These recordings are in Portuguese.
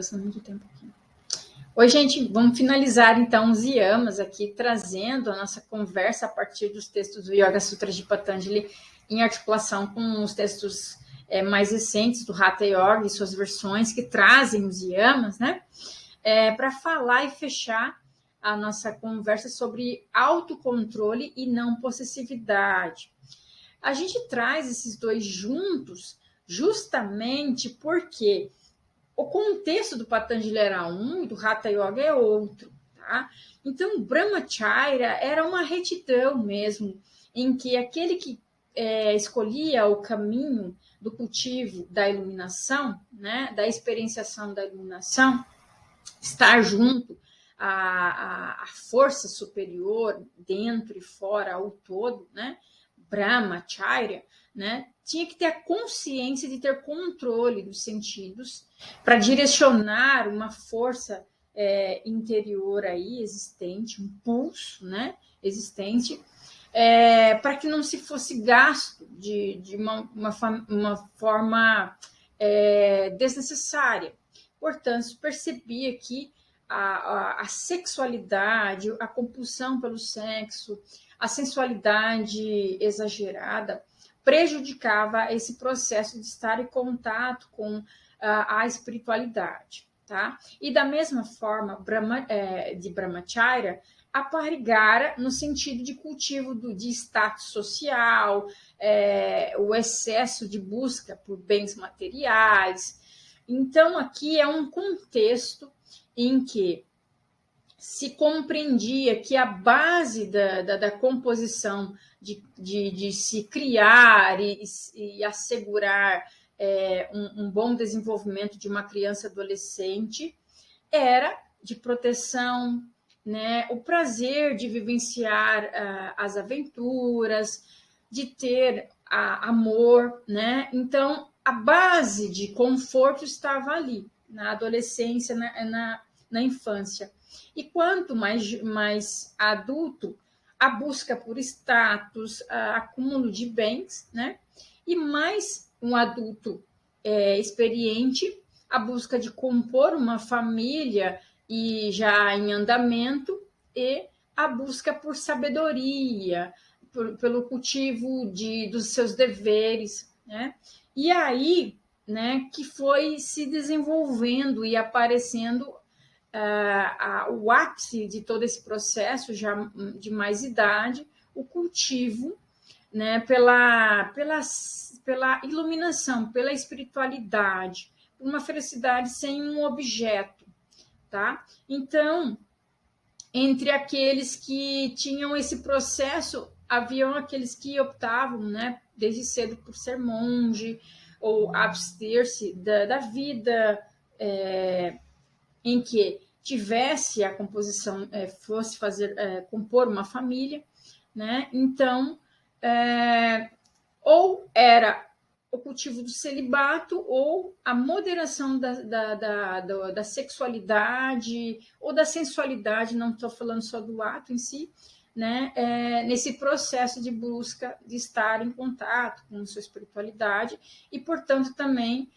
Passando muito tempo aqui. Oi, gente, vamos finalizar então os yamas aqui, trazendo a nossa conversa a partir dos textos do Yoga Sutra de Patanjali, em articulação com os textos mais recentes do Hatha Yoga e suas versões que trazem os yamas, né? Para falar e fechar a nossa conversa sobre autocontrole e não possessividade. A gente traz esses dois juntos justamente porque o contexto do Patanjali era um e do Hatha Yoga é outro, tá? Então, o Brahmacharya era uma retidão mesmo, em que aquele que escolhia o caminho do cultivo da iluminação, né, da experienciação da iluminação, estar junto à força superior, dentro e fora, ao todo, né, Brahmacharya, né, tinha que ter a consciência de ter controle dos sentidos para direcionar uma força interior aí existente, um pulso, né, existente, para que não se fosse gasto de uma forma desnecessária. Portanto, percebia que a sexualidade, a compulsão pelo sexo, a sensualidade exagerada prejudicava esse processo de estar em contato com a espiritualidade, tá? E da mesma forma, de Brahmacharya, aparigara no sentido de cultivo de status social, o excesso de busca por bens materiais. Então, aqui é um contexto em que se compreendia que a base da composição de se criar e assegurar um bom desenvolvimento de uma criança adolescente era de proteção, né, o prazer de vivenciar as aventuras, de ter amor, né? Então, a base de conforto estava ali, na adolescência, na infância. E quanto mais adulto, a busca por status, acúmulo de bens, né? E mais um adulto experiente, a busca de compor uma família e já em andamento, e a busca por sabedoria, pelo cultivo dos seus deveres, né? E aí, né, que foi se desenvolvendo e aparecendo o ápice de todo esse processo, já de mais idade, o cultivo, né, pela iluminação, pela espiritualidade, uma felicidade sem um objeto, tá? Então, entre aqueles que tinham esse processo, haviam aqueles que optavam, né, desde cedo por ser monge ou abster-se da vida em que tivesse a composição, fosse compor uma família, né? Então, ou era o cultivo do celibato ou a moderação da sexualidade ou da sensualidade, não estou falando só do ato em si, né? Nesse processo de busca de estar em contato com sua espiritualidade e, portanto, também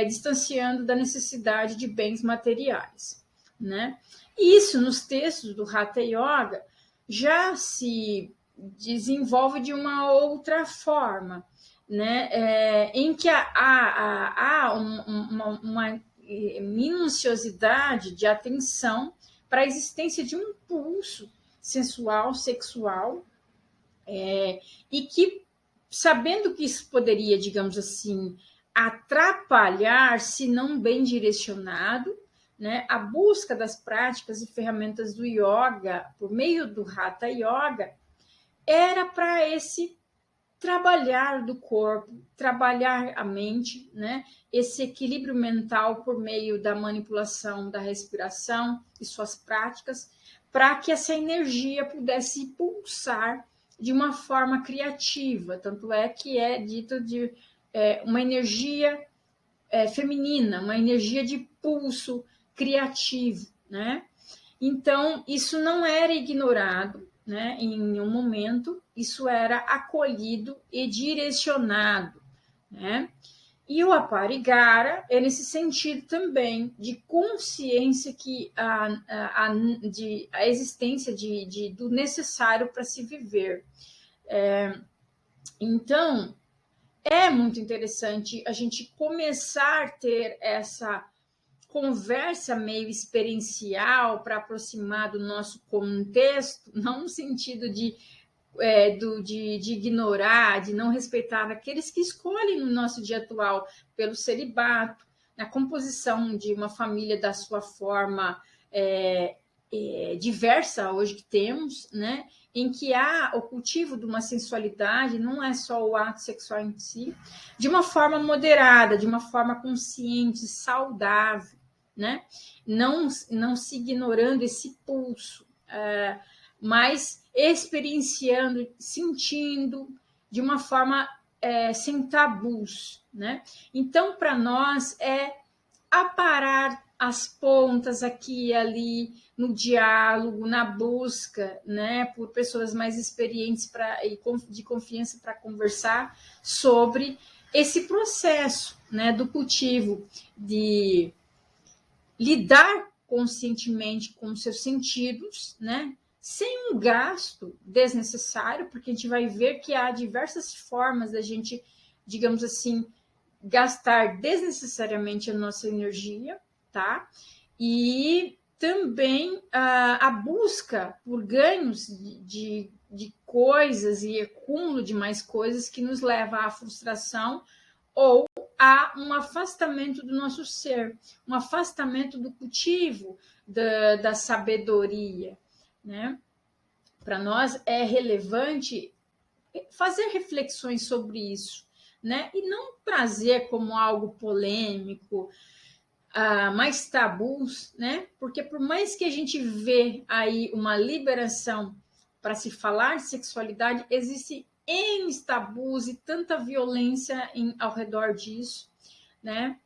distanciando da necessidade de bens materiais, né? Isso nos textos do Hatha Yoga já se desenvolve de uma outra forma, né? Em que há uma minuciosidade de atenção para a existência de um impulso sensual, sexual, e que, sabendo que isso poderia, digamos assim, atrapalhar, se não bem direcionado, né, a busca das práticas e ferramentas do yoga, por meio do Hatha Yoga, era para esse trabalhar do corpo, trabalhar a mente, né, esse equilíbrio mental por meio da manipulação da respiração e suas práticas, para que essa energia pudesse pulsar de uma forma criativa. Tanto é que é dito de uma energia feminina, uma energia de pulso criativo, né? Então, isso não era ignorado, né? Em nenhum momento, isso era acolhido e direcionado, né? E o Aparigara é nesse sentido também de consciência que a existência do necessário para se viver. Então, é muito interessante a gente começar a ter essa conversa meio experiencial para aproximar do nosso contexto, não no sentido de ignorar, de não respeitar aqueles que escolhem no nosso dia atual pelo celibato, na composição de uma família da sua forma diversa hoje que temos, né? Em que há o cultivo de uma sensualidade, não é só o ato sexual em si, de uma forma moderada, de uma forma consciente, saudável, né? Não se ignorando esse pulso, mas experienciando, sentindo de uma forma sem tabus, né? Então, para nós é aparar as pontas aqui e ali no diálogo, na busca, né, por pessoas mais experientes de confiança para conversar sobre esse processo, né, do cultivo, de lidar conscientemente com os seus sentidos, né, sem um gasto desnecessário, porque a gente vai ver que há diversas formas da gente, digamos assim, gastar desnecessariamente a nossa energia, tá? E também a busca por ganhos de coisas e acúmulo de mais coisas que nos leva à frustração ou a um afastamento do nosso ser, um afastamento do cultivo da sabedoria, né? Para nós é relevante fazer reflexões sobre isso, né? E não trazer como algo polêmico, mais tabus, né? Porque por mais que a gente vê aí uma liberação para se falar de sexualidade, existe N tabus e tanta violência ao redor disso, né?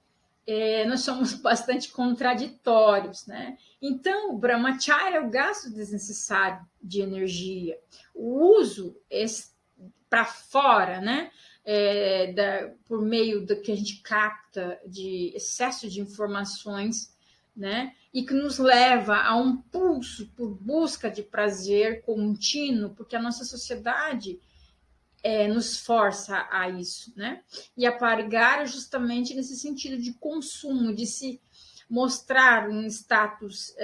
Nós somos bastante contraditórios, né? Então, o brahmacharya é o gasto desnecessário de energia, o uso para fora, né? Por meio do que a gente capta de excesso de informações, né? E que nos leva a um pulso por busca de prazer contínuo, porque a nossa sociedade nos força a isso, né? E a Parigara justamente nesse sentido de consumo, de se mostrar um status,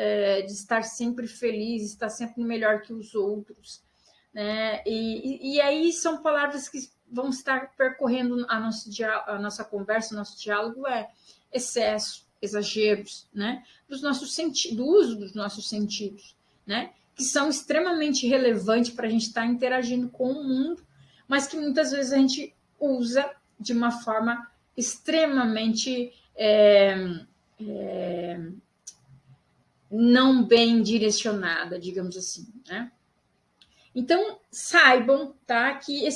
de estar sempre feliz, estar sempre melhor que os outros, né? E aí são palavras que vão estar percorrendo a nossa conversa, o nosso diálogo excesso, exageros, né? Do uso dos nossos sentidos, né? Que são extremamente relevantes para a gente estar interagindo com o mundo, mas que muitas vezes a gente usa de uma forma extremamente não bem direcionada, digamos assim, né? Então, saibam, tá, que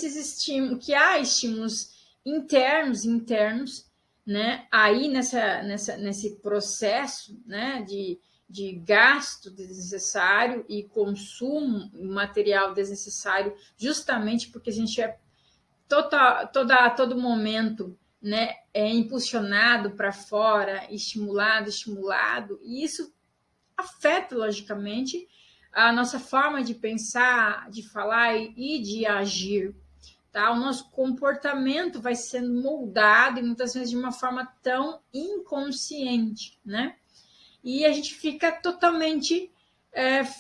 que há estímulos internos e internos, né, aí nesse processo, né, de gasto desnecessário e consumo material desnecessário, justamente porque a gente a todo momento, né, é impulsionado para fora, estimulado, e isso afeta, logicamente, a nossa forma de pensar, de falar e de agir. Tá? O nosso comportamento vai sendo moldado e muitas vezes de uma forma tão inconsciente, né? E a gente fica totalmente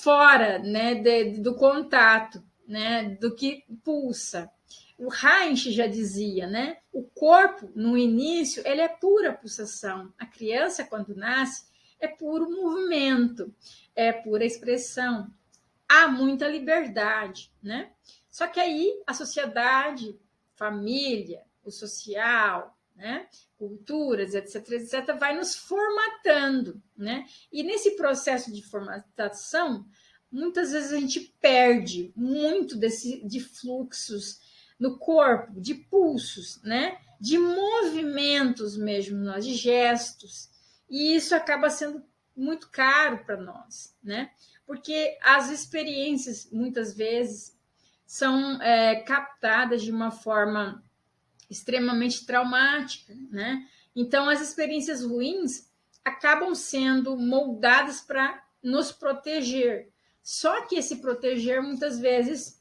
fora, né, do contato, né, do que pulsa. O Reich já dizia, né? O corpo, no início, ele é pura pulsação. A criança, quando nasce, é puro movimento, é pura expressão. Há muita liberdade, né? Só que aí a sociedade, família, o social, né? Culturas, etc., etc., vai nos formatando, né? E nesse processo de formatação, muitas vezes a gente perde muito de fluxos no corpo, de pulsos, né? De movimentos mesmo, de gestos. E isso acaba sendo muito caro para nós, né? Porque as experiências, muitas vezes, são captadas de uma forma extremamente traumática, né? Então, as experiências ruins acabam sendo moldadas para nos proteger. Só que esse proteger, muitas vezes,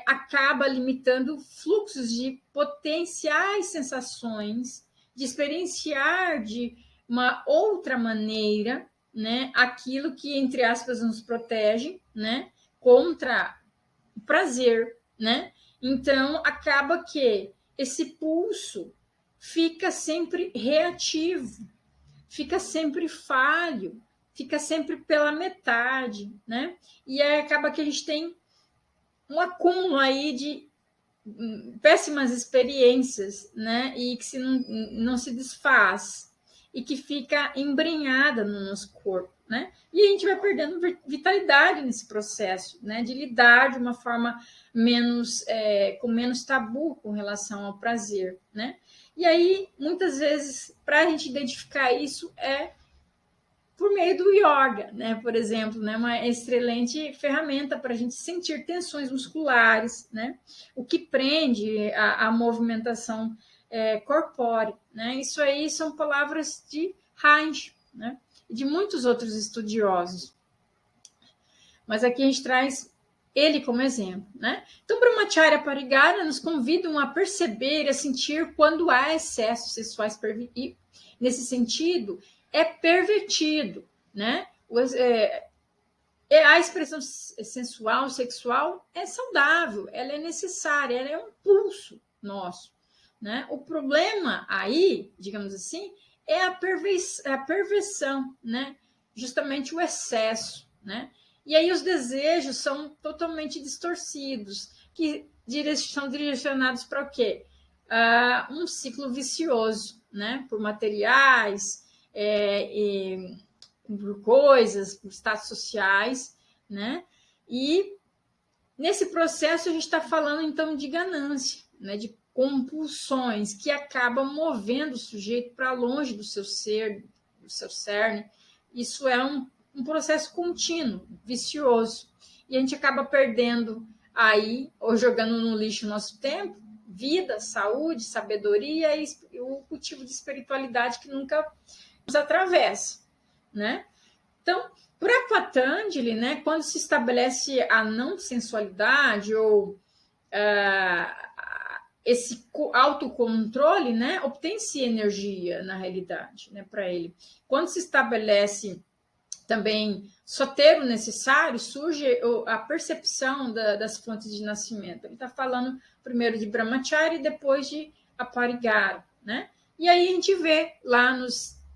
acaba limitando fluxos de potenciais sensações, de experienciar de uma outra maneira, né, aquilo que, entre aspas, nos protege, né, contra o prazer, né? Então, acaba que esse pulso fica sempre reativo, fica sempre falho, fica sempre pela metade, né? E aí acaba que a gente tem um acúmulo aí de péssimas experiências, né? E que se não se desfaz e que fica embrenhada no nosso corpo, né? E a gente vai perdendo vitalidade nesse processo, né? De lidar de uma forma menos com menos tabu com relação ao prazer, né? E aí, muitas vezes, para a gente identificar isso por meio do yoga, né? Por exemplo, né? Uma excelente ferramenta para a gente sentir tensões musculares, né? O que prende a movimentação corpórea, né? Isso aí são palavras de Heinz, né? E de muitos outros estudiosos. Mas aqui a gente traz ele como exemplo, né? Então, Brahmacharya Parigara nos convidam a perceber e a sentir quando há excessos sexuais e, nesse sentido, é pervertido, né? A expressão sensual, sexual é saudável, ela é necessária, ela é um pulso nosso, né? O problema aí, digamos assim, é a perversão, né? Justamente o excesso, né? E aí os desejos são totalmente distorcidos, que são direcionados para o quê? Um ciclo vicioso, né? Por materiais, por coisas, por status sociais, né? E nesse processo a gente está falando então de ganância, né? De compulsões que acabam movendo o sujeito para longe do seu ser, do seu cerne. Isso é um processo contínuo, vicioso. E a gente acaba perdendo aí, ou jogando no lixo o nosso tempo, vida, saúde, sabedoria e o cultivo de espiritualidade que nunca nos atravessa, né? Então, para Patanjali, né, quando se estabelece a não sensualidade ou esse autocontrole, né, obtém-se energia na realidade, né, para ele. Quando se estabelece também só ter o necessário, surge a percepção das fontes de nascimento. Ele está falando primeiro de Brahmacharya e depois de Aparigara, né? E aí a gente vê lá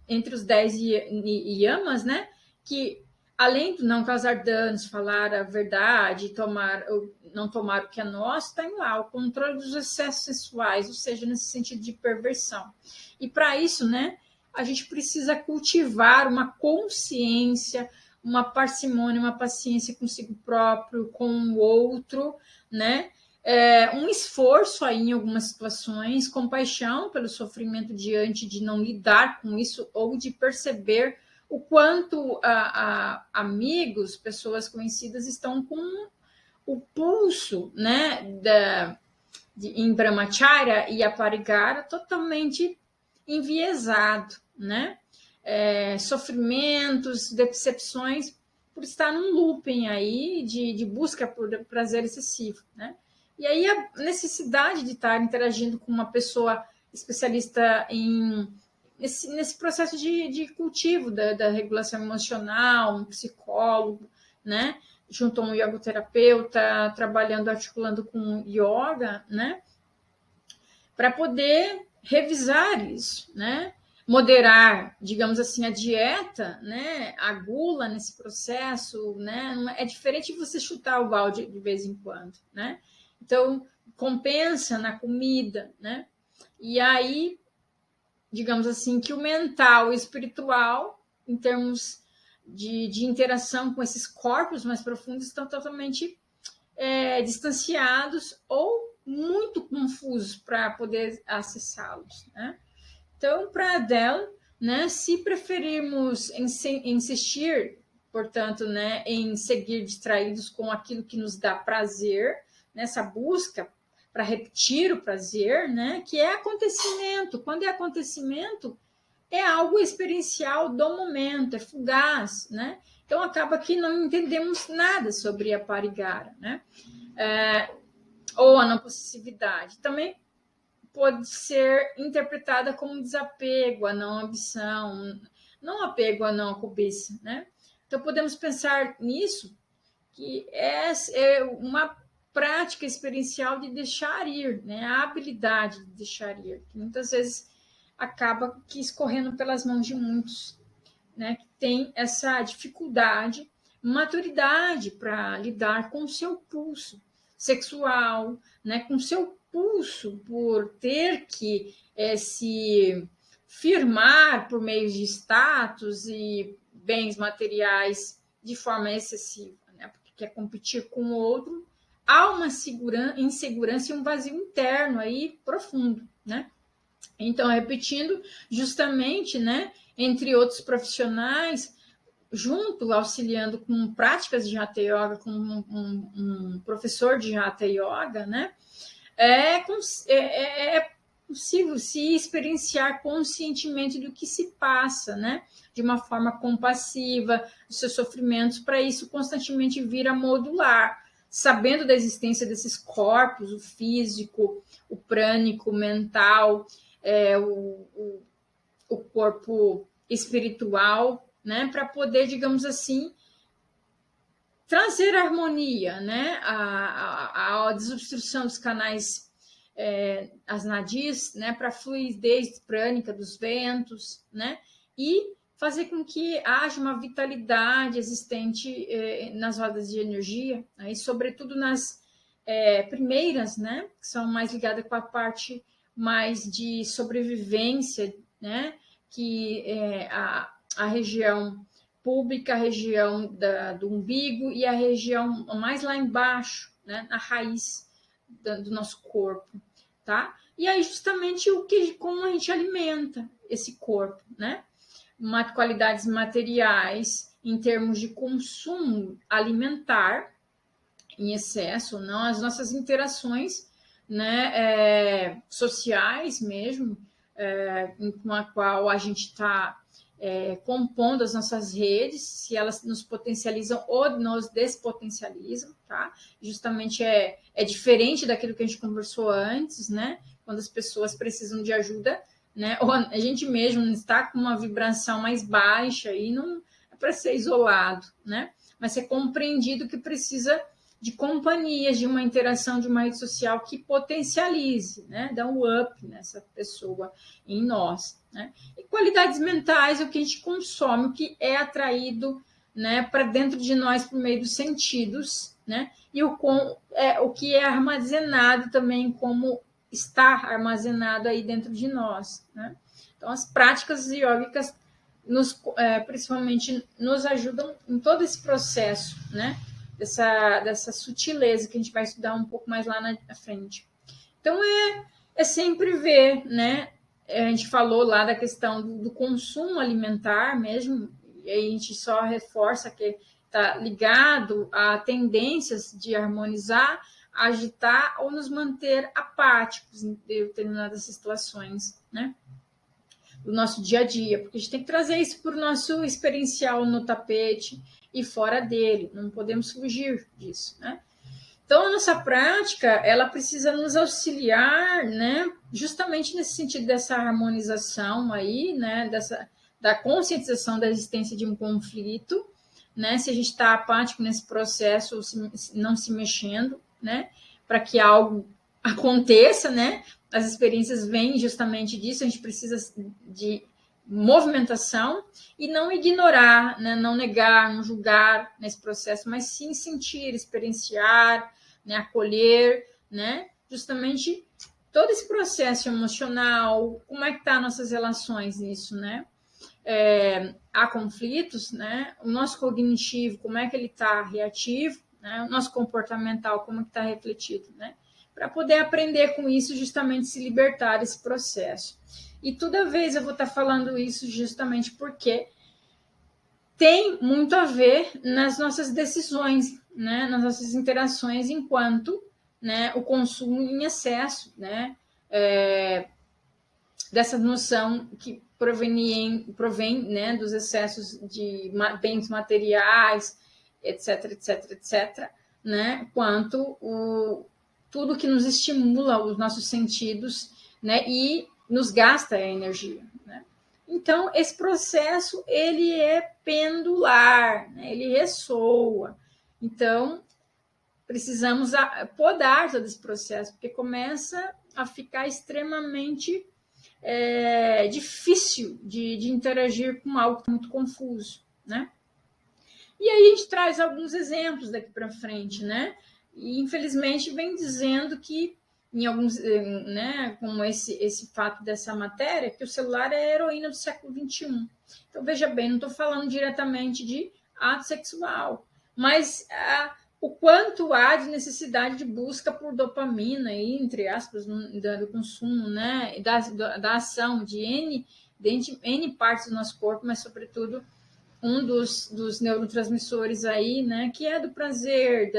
entre os 10 yamas, né, que além de não causar danos, falar a verdade, não tomar o que é nosso, tem lá o controle dos excessos sexuais, ou seja, nesse sentido de perversão. E para isso, né, a gente precisa cultivar uma consciência, uma parcimônia, uma paciência consigo próprio, com o outro, né? Um esforço aí em algumas situações, compaixão pelo sofrimento diante de não lidar com isso ou de perceber o quanto amigos, pessoas conhecidas estão com o pulso, né, em Brahmacharya e Aparigara totalmente enviesado, né? Sofrimentos, decepções por estar num looping aí de busca por prazer excessivo, né? E aí a necessidade de estar interagindo com uma pessoa especialista nesse processo de cultivo da regulação emocional, um psicólogo, né? Junto a um yogoterapeuta, trabalhando, articulando com yoga, né? Para poder revisar isso, né? Moderar, digamos assim, a dieta, né? A gula nesse processo, né? É diferente de você chutar o balde de vez em quando, né? Então, compensa na comida, né? E aí, digamos assim, que o mental e o espiritual, em termos de interação com esses corpos mais profundos, estão totalmente distanciados ou muito confusos para poder acessá-los, né? Então, para Adele, né, se preferirmos insistir, portanto, né, em seguir distraídos com aquilo que nos dá prazer, nessa busca para repetir o prazer, né? Que é acontecimento. Quando é acontecimento, é algo experiencial do momento, é fugaz, né? Então acaba que não entendemos nada sobre a parigara, né? Ou a não possessividade. Também pode ser interpretada como desapego, a não ambição, não apego a não cobiça, né? Então podemos pensar nisso, que é uma prática experiencial de deixar ir, né? A habilidade de deixar ir, que muitas vezes acaba que escorrendo pelas mãos de muitos, né? Que tem essa dificuldade, maturidade para lidar com o seu pulso sexual, né? Com o seu pulso por ter que se firmar por meio de status e bens materiais de forma excessiva, né? Porque quer competir com o outro, há uma insegurança e um vazio interno aí profundo, né? Então, repetindo, justamente, né, entre outros profissionais, junto, auxiliando com práticas de Hatha Yoga, com um professor de Hatha Yoga, né, é possível se experienciar conscientemente do que se passa, né, de uma forma compassiva, os seus sofrimentos, para isso constantemente vir a modular, sabendo da existência desses corpos, o físico, o prânico, o mental, o corpo espiritual, né, para poder, digamos assim, trazer harmonia, né, a desobstrução dos canais, as nadis, né, para a fluidez prânica dos ventos, né, e fazer com que haja uma vitalidade existente nas rodas de energia, aí, sobretudo nas primeiras, né, que são mais ligadas com a parte mais de sobrevivência, né, que é a região pública, a região do umbigo e a região mais lá embaixo, né, na raiz do nosso corpo, tá? E aí justamente como a gente alimenta esse corpo, né? Qualidades materiais em termos de consumo alimentar em excesso, não, as nossas interações, né, sociais mesmo, com a qual a gente está compondo as nossas redes, se elas nos potencializam ou nos despotencializam, tá? Justamente é diferente daquilo que a gente conversou antes, né? Quando as pessoas precisam de ajuda, né? Ou a gente mesmo está com uma vibração mais baixa e não é para ser isolado, né? Mas ser compreendido que precisa de companhias, de uma interação, de uma rede social que potencialize, né? Dá um up nessa pessoa, em nós, né? E qualidades mentais, o que a gente consome, o que é atraído, né, para dentro de nós por meio dos sentidos, né? E o que é armazenado também, como está armazenado aí dentro de nós, né? Então, as práticas yógicas principalmente nos ajudam em todo esse processo, né? Dessa sutileza que a gente vai estudar um pouco mais lá na frente. Então, é sempre ver, né? A gente falou lá da questão do consumo alimentar mesmo, e a gente só reforça que está ligado a tendências de harmonizar, agitar ou nos manter apáticos em determinadas situações, né? Do nosso dia a dia, porque a gente tem que trazer isso para o nosso experiencial no tapete e fora dele, não podemos fugir disso, né? Então, a nossa prática, ela precisa nos auxiliar, né, justamente nesse sentido dessa harmonização aí, né, da conscientização da existência de um conflito, né, se a gente está apático nesse processo, ou não se mexendo, né, para que algo aconteça, né, as experiências vêm justamente disso, a gente precisa de movimentação e não ignorar, né, não negar, não julgar nesse processo, mas sim sentir, experienciar, né, acolher, né, justamente todo esse processo emocional, como é que tá nossas relações nisso, né? Há conflitos, né? O nosso cognitivo, como é que ele está reativo, né? O nosso comportamental, como é que está refletido, né? Para poder aprender com isso, justamente se libertar desse processo. E toda vez eu vou estar falando isso justamente porque tem muito a ver nas nossas decisões, né? Nas nossas interações enquanto né, o consumo em excesso, né, dessa noção que provém, né, dos excessos de bens materiais, etc, etc, etc, né, quanto tudo que nos estimula os nossos sentidos, né, e nos gasta a energia, né? Então, esse processo, ele é pendular, né, ele ressoa. Então, precisamos podar todo esse processo, porque começa a ficar extremamente difícil de interagir com algo muito confuso, né? E aí a gente traz alguns exemplos daqui para frente, né? E infelizmente vem dizendo que em alguns, né, como esse fato dessa matéria, que o celular é a heroína do século XXI. Então veja bem, não estou falando diretamente de ato sexual, mas o quanto há de necessidade de busca por dopamina, entre aspas, do consumo, né, da ação de N partes do nosso corpo, mas sobretudo um dos neurotransmissores aí, né, que é do prazer,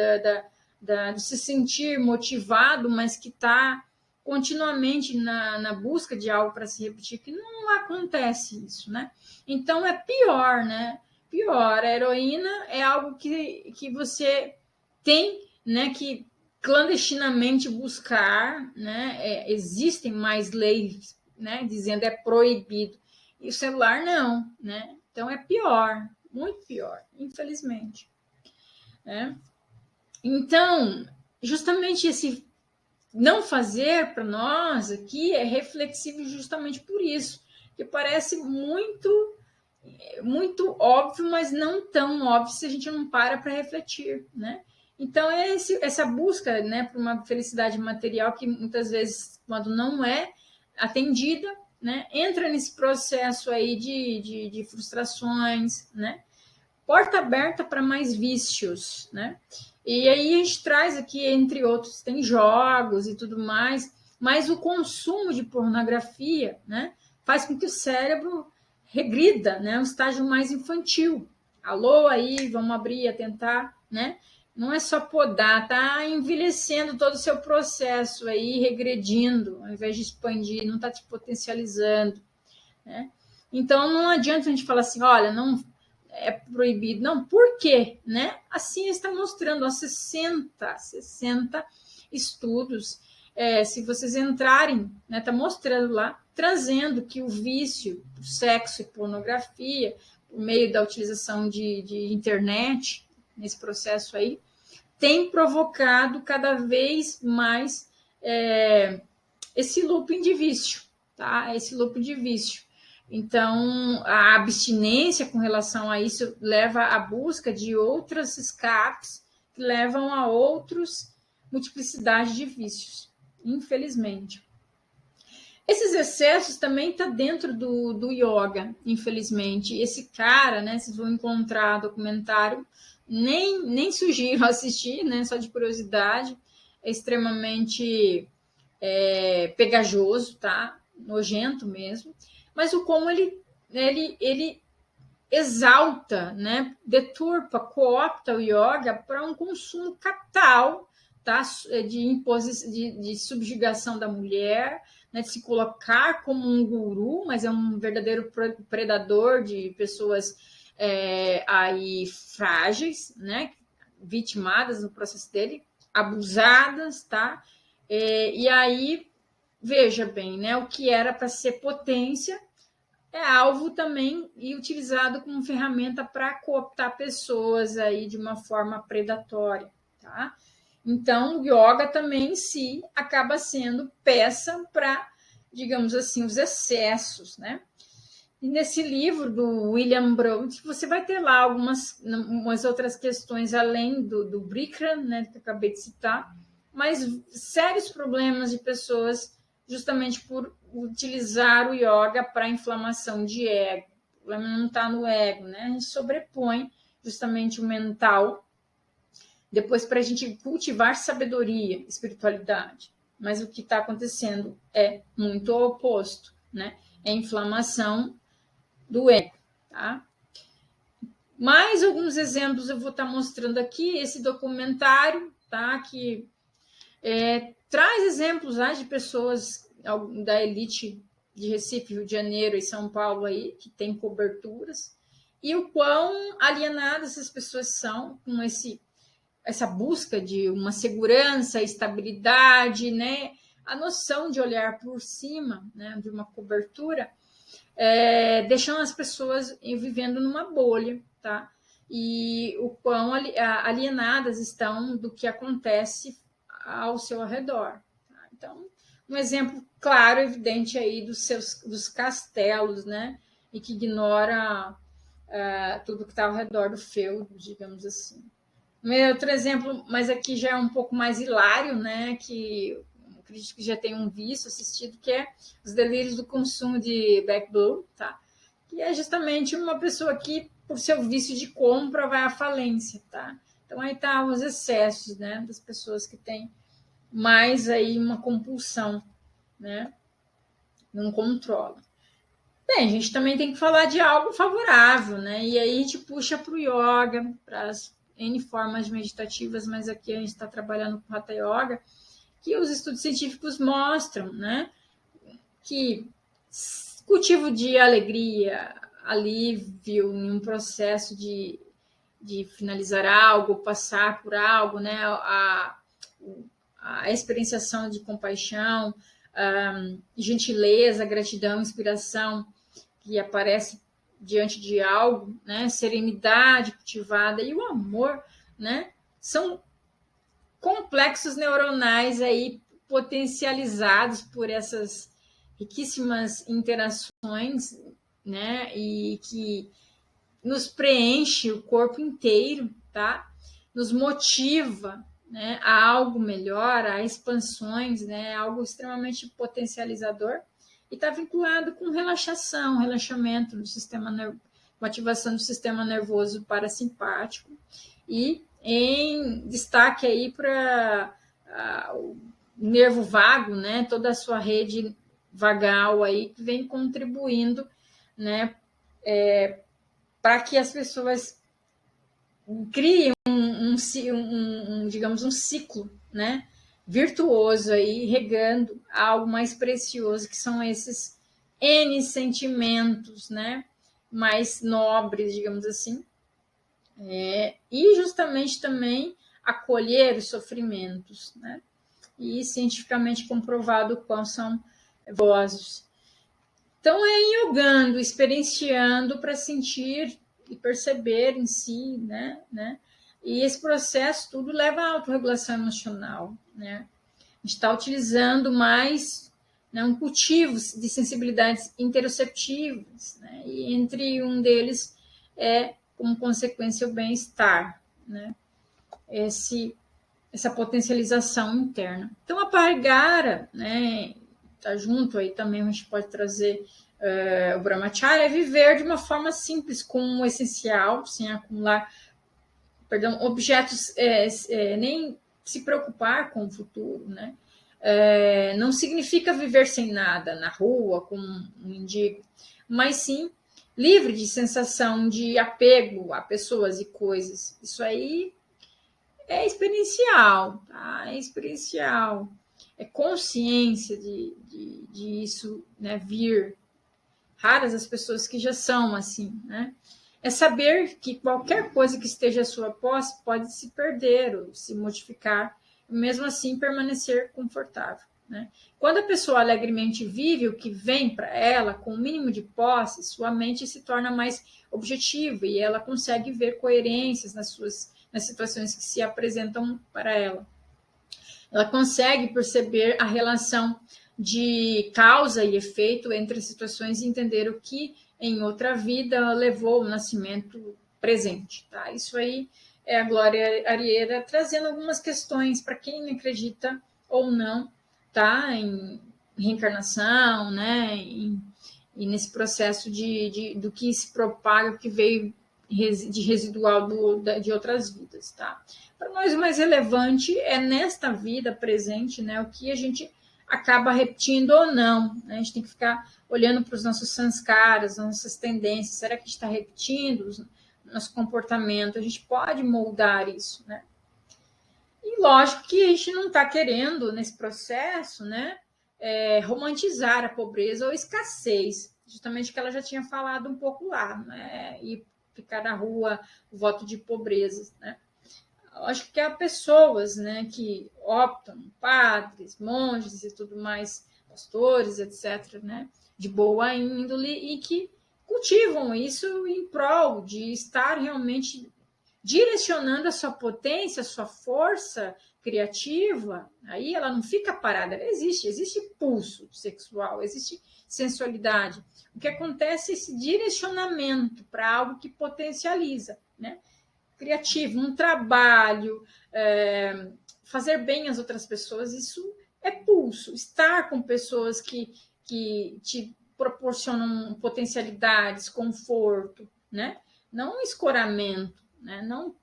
de se sentir motivado, mas que está continuamente na busca de algo para se repetir, que não acontece isso, né? Então é pior, né? Pior, a heroína é algo que você tem, né, que clandestinamente buscar, né? Existem mais leis, né, dizendo é proibido. E o celular não, né? Então é pior, muito pior, infelizmente, né? Então, justamente esse não fazer para nós aqui é reflexivo justamente por isso, que parece muito óbvio, mas não tão óbvio se a gente não para refletir, né? Então, essa busca, né, por uma felicidade material que muitas vezes, quando não é atendida, né, entra nesse processo aí de frustrações, né? Porta aberta para mais vícios, né? E aí a gente traz aqui, entre outros, tem jogos e tudo mais, mas o consumo de pornografia, né, faz com que o cérebro regrida, né, um estágio mais infantil. Alô, aí, vamos abrir, atentar, né? Não é só podar, tá envelhecendo todo o seu processo aí, regredindo, ao invés de expandir, não está te potencializando, né? Então não adianta a gente falar assim, olha, não é proibido. Não, por quê? Né? Assim está mostrando, ó, 60 estudos. Se vocês entrarem, né, está mostrando lá, trazendo que o vício, o sexo e pornografia, por meio da utilização de internet, nesse processo aí, tem provocado cada vez mais esse looping de vício, tá? Esse looping de vício. Então, a abstinência com relação a isso leva à busca de outros escapes que levam a outros multiplicidade de vícios, infelizmente. Esses excessos também estão dentro do yoga, infelizmente. Esse cara, né, vocês vão encontrar documentário, nem sugiro assistir, né, só de curiosidade, é extremamente pegajoso, tá? Nojento mesmo. Mas o como ele exalta, né? Deturpa, coopta o yoga para um consumo capital, tá? De subjugação da mulher, né? De se colocar como um guru, mas é um verdadeiro predador de pessoas aí frágeis, né? Vitimadas no processo dele, abusadas, tá? E aí, veja bem, né? O que era para ser potência é alvo também e utilizado como ferramenta para cooptar pessoas aí de uma forma predatória, tá? Então, o yoga também em si acaba sendo peça para, digamos assim, os excessos, né? E nesse livro do William Broad, você vai ter lá umas outras questões além do Bikram, né, que eu acabei de citar, mas sérios problemas de pessoas justamente por utilizar o yoga para inflamação de ego. O problema não está no ego, né? A gente sobrepõe justamente o mental depois para a gente cultivar sabedoria, espiritualidade. Mas o que está acontecendo é muito o oposto, né? É inflamação do ego, tá? Mais alguns exemplos eu vou estar mostrando aqui, esse documentário, tá? Que Traz exemplos de pessoas da elite de Recife, Rio de Janeiro e São Paulo aí, que tem coberturas, e o quão alienadas essas pessoas são com essa busca de uma segurança, estabilidade, né? A noção de olhar por cima, né? De uma cobertura, deixando as pessoas vivendo numa bolha, tá? E o quão alienadas estão do que acontece ao seu redor. Tá? Então, um exemplo claro, evidente aí dos castelos, né? E que ignora tudo que está ao redor do feudo, digamos assim. Outro exemplo, mas aqui já é um pouco mais hilário, né? Que acredito que já tenham visto, assistido, que é Os Delírios do Consumo de Beck Bloom, tá? Que é justamente uma pessoa que, por seu vício de compra, vai à falência, tá? Então aí tá os excessos, né? Das pessoas que têm mais aí uma compulsão, né? Não controla. Bem, a gente também tem que falar de algo favorável, né? E aí a gente puxa para o yoga, para as N formas meditativas, mas aqui a gente está trabalhando com Hatha Yoga, que os estudos científicos mostram, né? Que cultivo de alegria, alívio em um processo de finalizar algo, passar por algo, né? A experienciação de compaixão, gentileza, gratidão, inspiração que aparece diante de algo, né? Serenidade cultivada e o amor, né? São complexos neuronais aí potencializados por essas riquíssimas interações, né? E que nos preenche o corpo inteiro, tá? Nos motiva, né, a algo melhor, a expansões, né? Algo extremamente potencializador e está vinculado com relaxação, relaxamento do sistema nervoso, ativação do sistema nervoso parasimpático e em destaque aí para o nervo vago, né? Toda a sua rede vagal aí que vem contribuindo, né? Para que as pessoas criem digamos, um ciclo, né? Virtuoso aí, regando algo mais precioso, que são esses N sentimentos, né? Mais nobres, digamos assim. E justamente também acolher os sofrimentos, né? E cientificamente comprovado quão são vosos. Então, yogando, experienciando para sentir e perceber em si, né? E esse processo tudo leva à autorregulação emocional, né? A gente está utilizando mais, né, um cultivo de sensibilidades interoceptivas, né? E entre um deles como consequência, o bem-estar, né? Essa potencialização interna. Então, a Parigara, né, tá junto aí também, a gente pode trazer o Brahmacharya, é viver de uma forma simples, com o essencial, sem acumular, objetos, nem se preocupar com o futuro, né? Não significa viver sem nada na rua, como um mendigo, mas sim livre de sensação de apego a pessoas e coisas. Isso aí é experiencial, tá? É experiencial. É consciência de isso, né, vir. Raras as pessoas que já são assim, né? É saber que qualquer coisa que esteja à sua posse pode se perder ou se modificar, e mesmo assim permanecer confortável, né? Quando a pessoa alegremente vive o que vem para ela, com o mínimo de posse, sua mente se torna mais objetiva e ela consegue ver coerências nas situações que se apresentam para ela. Ela consegue perceber a relação de causa e efeito entre as situações e entender o que em outra vida levou ao nascimento presente. Tá? Isso aí é a Glória Arieira trazendo algumas questões para quem acredita ou não, tá? Em reencarnação, né? E nesse processo do que se propaga, que veio de residual de outras vidas, tá? Para nós, o mais relevante é nesta vida presente, né? O que a gente acaba repetindo ou não. Né? A gente tem que ficar olhando para os nossos sanskaras, nossas tendências. Será que a gente está repetindo o nosso comportamento? A gente pode moldar isso, né? E lógico que a gente não está querendo, nesse processo, né, romantizar a pobreza ou escassez, justamente que ela já tinha falado um pouco lá, né, e ficar na rua, o voto de pobreza, né. Acho que há pessoas, né, que optam, padres, monges e tudo mais, pastores, etc., né, de boa índole e que cultivam isso em prol de estar realmente direcionando a sua potência, a sua força criativa. Aí ela não fica parada, ela existe pulso sexual, existe sensualidade. O que acontece é esse direcionamento para algo que potencializa, né? Criativo, um trabalho, fazer bem às outras pessoas, isso é pulso. Estar com pessoas que te proporcionam potencialidades, conforto, né? Não um escoramento, né? Não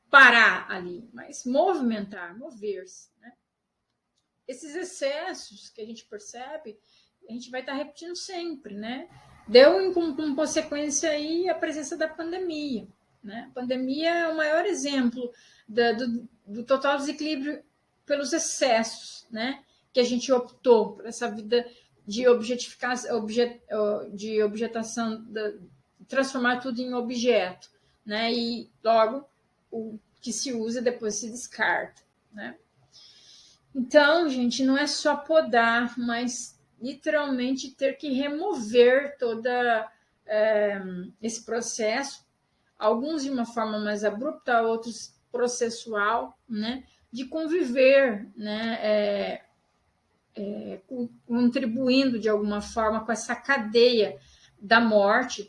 parar ali, mas movimentar, mover-se. Né? Esses excessos que a gente percebe, a gente vai estar repetindo sempre, né? Deu como consequência aí a presença da pandemia. Né? A pandemia é o maior exemplo do total desequilíbrio pelos excessos, né? Que a gente optou por essa vida de objetificação, de objetação, de transformar tudo em objeto, né? E logo o que se usa depois se descarta, né? Então, gente, não é só podar, mas literalmente ter que remover toda esse processo, alguns de uma forma mais abrupta, outros processual, né, de conviver, né, contribuindo de alguma forma com essa cadeia da morte,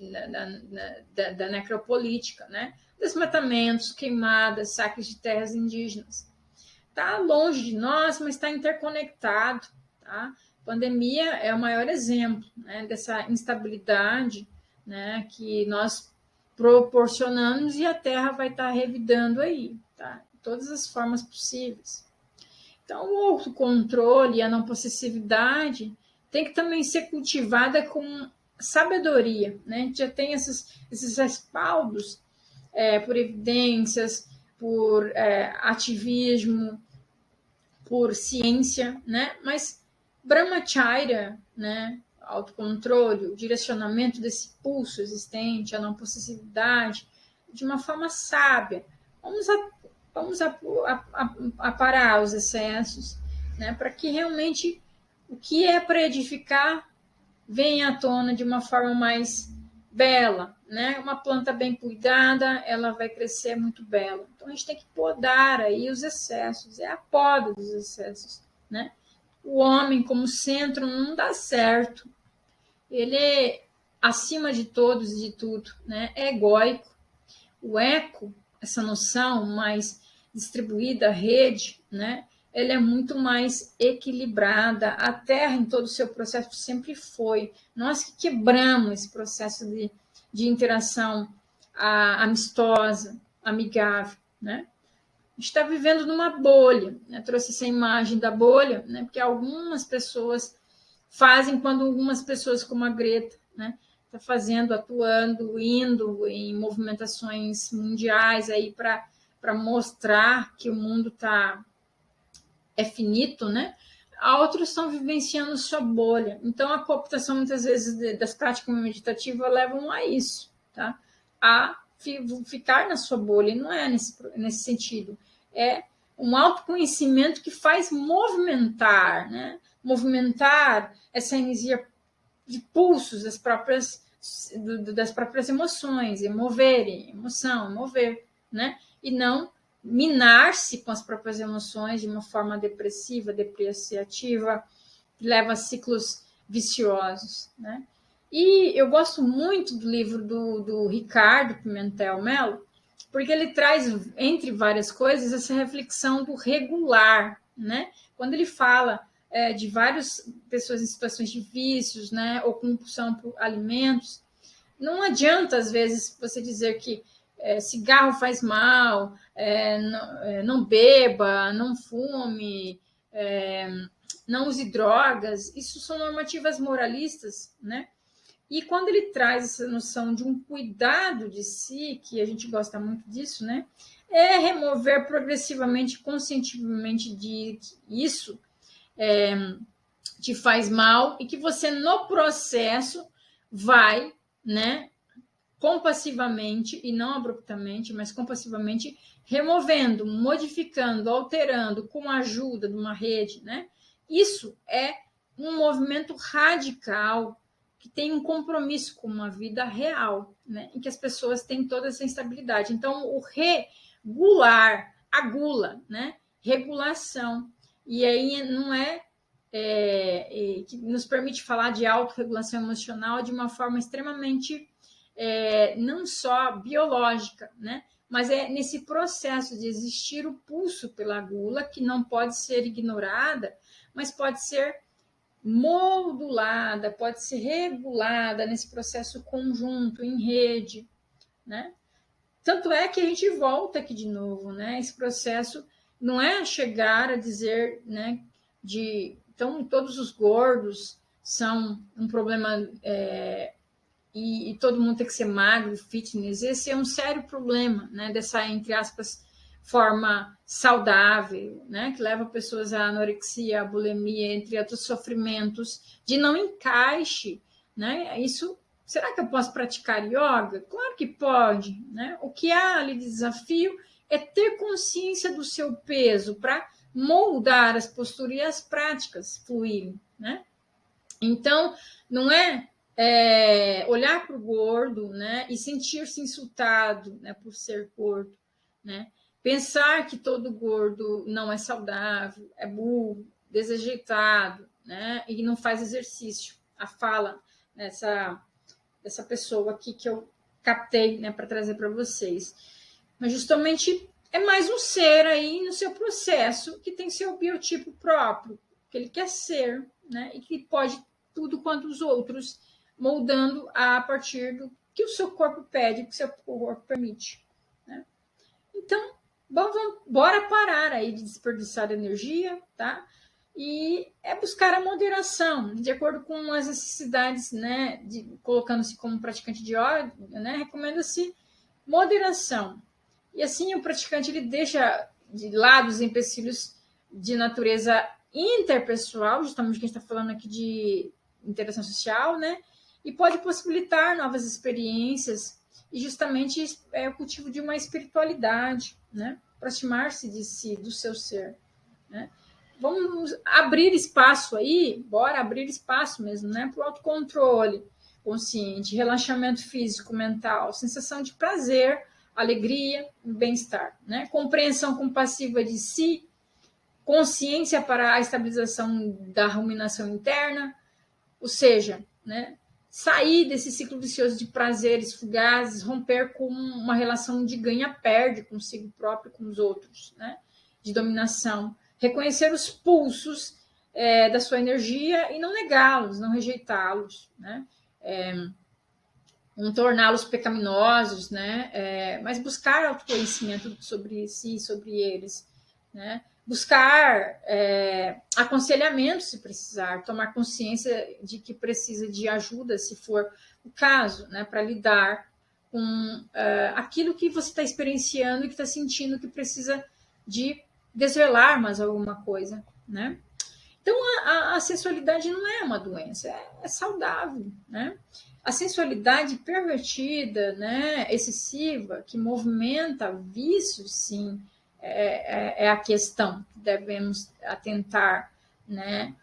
da necropolítica, né, desmatamentos, queimadas, saques de terras indígenas. Está longe de nós, mas está interconectado. Tá? A pandemia é o maior exemplo, né, dessa instabilidade, né, que nós proporcionamos e a Terra vai estar revidando aí, tá? De todas as formas possíveis. Então, o autocontrole e a não possessividade tem que também ser cultivada com sabedoria. Né? A gente já tem esses respaldos por evidências, por ativismo, por ciência, né? Mas Brahmacharya, né? Autocontrole, o direcionamento desse pulso existente, a não possessividade, de uma forma sábia. Vamos aparar os excessos, né? Para que realmente o que é para edificar venha à tona de uma forma mais bela, né? Uma planta bem cuidada, ela vai crescer muito bela. Então a gente tem que podar aí os excessos, é a poda dos excessos, né? O homem como centro não dá certo. Ele é acima de todos e de tudo, né? É egóico. O eco, essa noção mais distribuída, rede, né? Ela é muito mais equilibrada. A Terra, em todo o seu processo, sempre foi. Nós que quebramos esse processo de interação amistosa, amigável, né? A gente está vivendo numa bolha. Né? Trouxe essa imagem da bolha, né? Porque algumas pessoas fazem quando algumas pessoas, como a Greta, né? Está fazendo, atuando, indo em movimentações mundiais aí para mostrar que o mundo é finito, né? Outros estão vivenciando sua bolha. Então, a cooptação, muitas vezes, das práticas meditativas levam a isso, tá? A ficar na sua bolha, e não é nesse sentido. É um autoconhecimento que faz movimentar, né? Movimentar essa energia de pulsos das próprias emoções, emoção, mover, né? E não minar-se com as próprias emoções de uma forma depressiva, depreciativa, que leva a ciclos viciosos, né? E eu gosto muito do livro do Ricardo Pimentel Melo, porque ele traz, entre várias coisas, essa reflexão do regular, né? Quando ele fala de várias pessoas em situações de vícios, né, ou compulsão por alimentos, não adianta, às vezes, você dizer que cigarro faz mal, não beba, não fume, não use drogas. Isso são normativas moralistas, né? E quando ele traz essa noção de um cuidado de si, que a gente gosta muito disso, né? é remover progressivamente, conscientemente de isso te faz mal e que você no processo vai, né, compassivamente e não abruptamente, mas compassivamente removendo, modificando, alterando com a ajuda de uma rede, né? Isso é um movimento radical que tem um compromisso com uma vida real, né? Em que as pessoas têm toda essa instabilidade. Então, o regular, a gula, né? Regulação. E aí não que nos permite falar de autorregulação emocional de uma forma extremamente não só biológica, né? Mas é nesse processo de existir o pulso pela gula, que não pode ser ignorada, mas pode ser modulada, pode ser regulada nesse processo conjunto, em rede, né? Tanto é que a gente volta aqui de novo, né? Esse processo não é chegar a dizer, né, então todos os gordos são um problema e todo mundo tem que ser magro, fitness. Esse é um sério problema, né? Dessa, entre aspas, forma saudável, né? Que leva pessoas à anorexia, à bulimia, entre outros sofrimentos, de não encaixe, né? Isso, será que eu posso praticar yoga? Claro que pode, né? O que há ali de desafio é ter consciência do seu peso para moldar as posturas e as práticas fluírem, né? Então, não olhar para o gordo, né, e sentir-se insultado, né, por ser gordo, né? Pensar que todo gordo não é saudável, é burro, desajeitado, né, e não faz exercício. A fala dessa pessoa aqui que eu captei, né, para trazer para vocês. Mas justamente é mais um ser aí no seu processo que tem seu biotipo próprio, que ele quer ser, né, e que pode tudo quanto os outros, moldando a partir do que o seu corpo pede, que o seu corpo permite, né? Então, bora parar aí de desperdiçar energia, tá? E buscar a moderação, de acordo com as necessidades, né? Colocando-se como praticante de yoga, né? Recomenda-se moderação. E assim o praticante ele deixa de lado os empecilhos de natureza interpessoal, justamente que a gente está falando aqui de interação social, né? E pode possibilitar novas experiências e justamente o cultivo de uma espiritualidade, né? Aproximar-se de si, do seu ser, né? Vamos abrir espaço aí, bora abrir espaço mesmo, né? Para o autocontrole consciente, relaxamento físico, mental, sensação de prazer, alegria e bem-estar, né? Compreensão compassiva de si, consciência para a estabilização da ruminação interna, ou seja, né, sair desse ciclo vicioso de prazeres fugazes, romper com uma relação de ganha-perde consigo próprio e com os outros, né, de dominação, reconhecer os pulsos da sua energia e não negá-los, não rejeitá-los, né, não torná-los pecaminosos, né, mas buscar autoconhecimento sobre si, sobre eles, né, buscar aconselhamento se precisar, tomar consciência de que precisa de ajuda se for o caso, né, para lidar com aquilo que você está experienciando e que está sentindo que precisa de desvelar mais alguma coisa, né? Então a sensualidade não é uma doença, é saudável, né? A sensualidade pervertida, né, excessiva, que movimenta vícios, sim, é a questão que devemos atentar, né?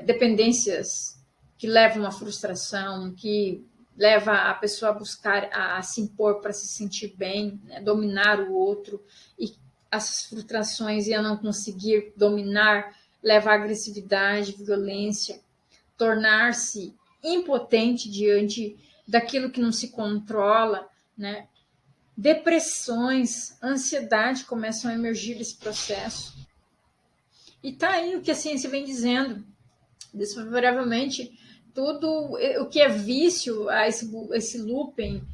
Dependências que levam à frustração, que leva a pessoa a buscar a se impor para se sentir bem, né? Dominar o outro, e as frustrações e a não conseguir dominar leva à agressividade, violência, tornar-se impotente diante daquilo que não se controla, né? Depressões, ansiedade começam a emergir desse processo. E tá aí o que a ciência vem dizendo. Desfavoravelmente, tudo o que é vício, a esse looping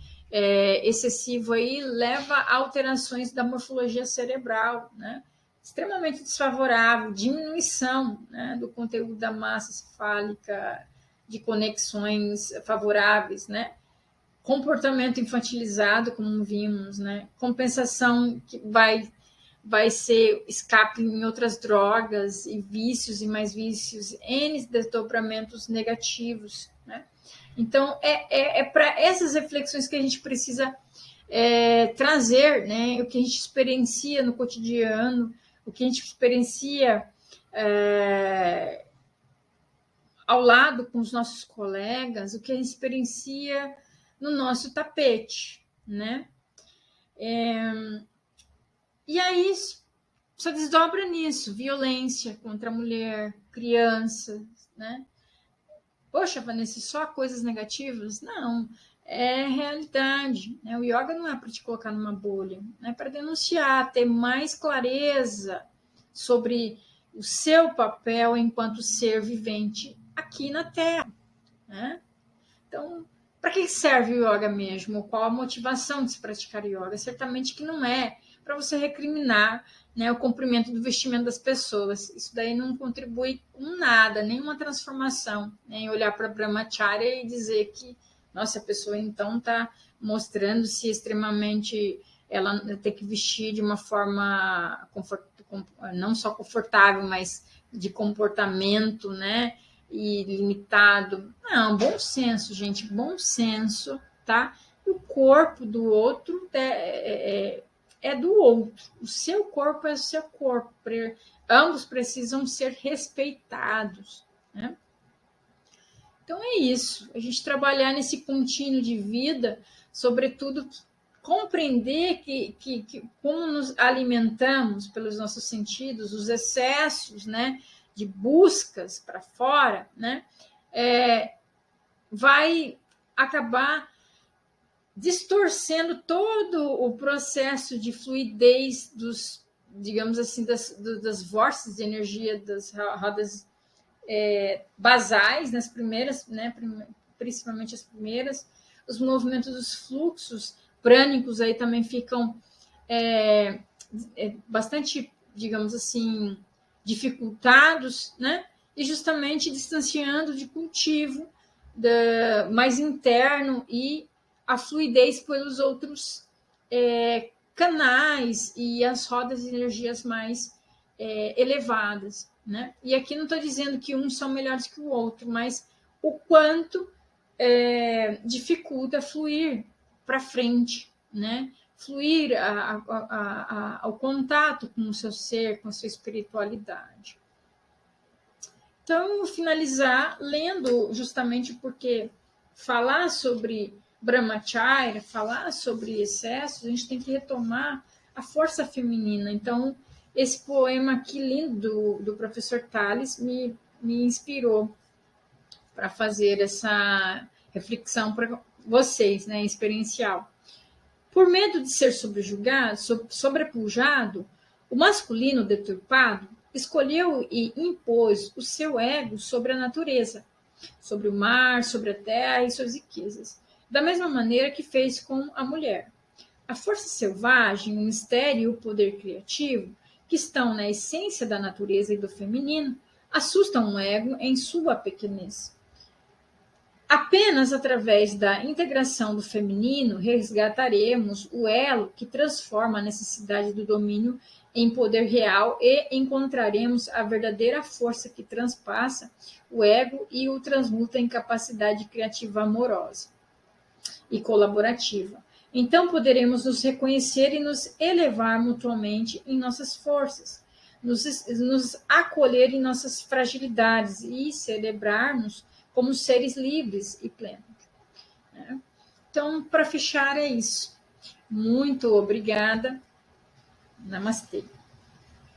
excessivo aí, leva a alterações da morfologia cerebral, né? Extremamente desfavorável, diminuição, né, do conteúdo da massa cefálica, de conexões favoráveis, né? comportamento infantilizado, como vimos, né? Compensação que vai ser escape em outras drogas e vícios e mais vícios, N desdobramentos negativos, né? Então, é para essas reflexões que a gente precisa trazer, né? O que a gente experiencia no cotidiano, o que a gente experiencia ao lado com os nossos colegas, o que a gente experiencia no nosso tapete, né? E aí só desdobra nisso, violência contra a mulher, crianças, né? Poxa, Vanessa, só coisas negativas? Não, é realidade, né? O yoga não é para te colocar numa bolha, é para denunciar, ter mais clareza sobre o seu papel enquanto ser vivente aqui na Terra, né? Então, para que serve o yoga mesmo? Qual a motivação de se praticar yoga? Certamente que não é para você recriminar, né, o cumprimento do vestimento das pessoas. Isso daí não contribui com nada, nenhuma transformação. Nem olhar para Brahmacharya e dizer que, nossa, a pessoa então está mostrando-se extremamente. Ela tem que vestir de uma forma não só confortável, mas de comportamento, né? E limitado. Não, bom senso, gente, bom senso, tá? E o corpo do outro é do outro. O seu corpo é o seu corpo. Ambos precisam ser respeitados, né? Então é isso. A gente trabalhar nesse contínuo de vida, sobretudo compreender que como nos alimentamos pelos nossos sentidos, os excessos, né, de buscas para fora, né, vai acabar distorcendo todo o processo de fluidez dos, digamos assim, das vórtices de energia das rodas basais, nas primeiras, né, principalmente as primeiras, os movimentos dos fluxos prânicos aí também ficam bastante, digamos assim, dificultados, né? E justamente distanciando de cultivo mais interno e a fluidez pelos outros canais e as rodas de energias mais elevadas, né? E aqui não estou dizendo que uns são melhores que o outro, mas o quanto dificulta fluir para frente, né? Fluir ao contato com o seu ser, com a sua espiritualidade. Então, eu vou finalizar lendo justamente porque falar sobre Brahmacharya, falar sobre excessos, a gente tem que retomar a força feminina. Então, esse poema aqui lindo do professor Tales me inspirou para fazer essa reflexão para vocês, né, experiencial. Por medo de ser subjugado, sobrepujado, o masculino deturpado escolheu e impôs o seu ego sobre a natureza, sobre o mar, sobre a terra e suas riquezas, da mesma maneira que fez com a mulher. A força selvagem, o mistério e o poder criativo, que estão na essência da natureza e do feminino, assustam o ego em sua pequenez. Apenas através da integração do feminino resgataremos o elo que transforma a necessidade do domínio em poder real e encontraremos a verdadeira força que transpassa o ego e o transmuta em capacidade criativa amorosa e colaborativa. Então poderemos nos reconhecer e nos elevar mutuamente em nossas forças, nos acolher em nossas fragilidades e celebrarmos como seres livres e plenos. Né? Então, para fechar, é isso. Muito obrigada. Namastê.